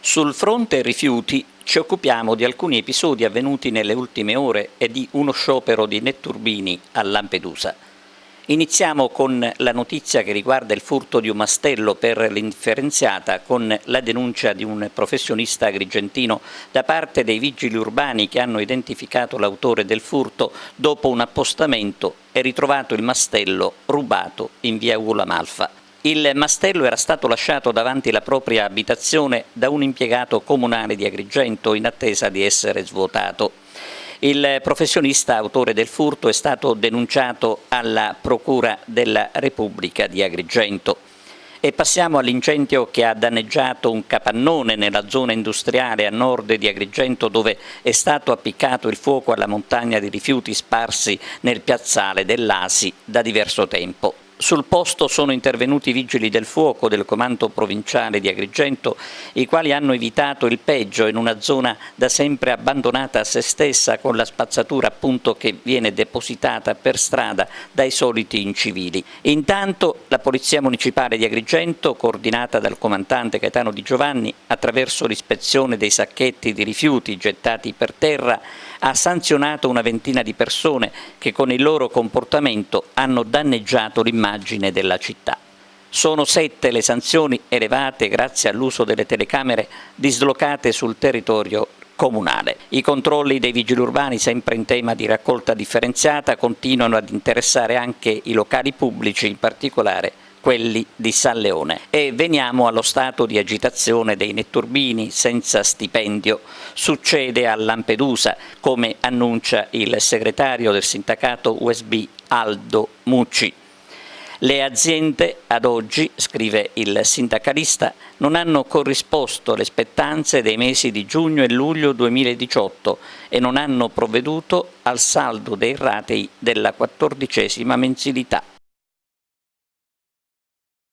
Sul fronte rifiuti ci occupiamo di alcuni episodi avvenuti nelle ultime ore e di uno sciopero di netturbini a Lampedusa. Iniziamo con la notizia che riguarda il furto di un mastello per l'indifferenziata, con la denuncia di un professionista agrigentino da parte dei vigili urbani che hanno identificato l'autore del furto dopo un appostamento e ritrovato il mastello rubato in via Ugo Malfa. Il mastello era stato lasciato davanti la propria abitazione da un impiegato comunale di Agrigento in attesa di essere svuotato. Il professionista autore del furto è stato denunciato alla Procura della Repubblica di Agrigento. E passiamo all'incendio che ha danneggiato un capannone nella zona industriale a nord di Agrigento, dove è stato appiccato il fuoco alla montagna di rifiuti sparsi nel piazzale dell'Asi da diverso tempo. Sul posto sono intervenuti i vigili del fuoco del comando provinciale di Agrigento, i quali hanno evitato il peggio in una zona da sempre abbandonata a se stessa, con la spazzatura appunto che viene depositata per strada dai soliti incivili. Intanto la Polizia Municipale di Agrigento, coordinata dal comandante Gaetano Di Giovanni, attraverso l'ispezione dei sacchetti di rifiuti gettati per terra, ha sanzionato una ventina di persone che con il loro comportamento hanno danneggiato l'immagine della città. Sono 7 le sanzioni elevate grazie all'uso delle telecamere dislocate sul territorio comunale. I controlli dei vigili urbani, sempre in tema di raccolta differenziata, continuano ad interessare anche i locali pubblici, in particolare quelli di San Leone. E veniamo allo stato di agitazione dei netturbini senza stipendio. Succede a Lampedusa, come annuncia il segretario del sindacato USB Aldo Mucci. Le aziende ad oggi, scrive il sindacalista, non hanno corrisposto le spettanze dei mesi di giugno e luglio 2018 e non hanno provveduto al saldo dei ratei della 14ª mensilità.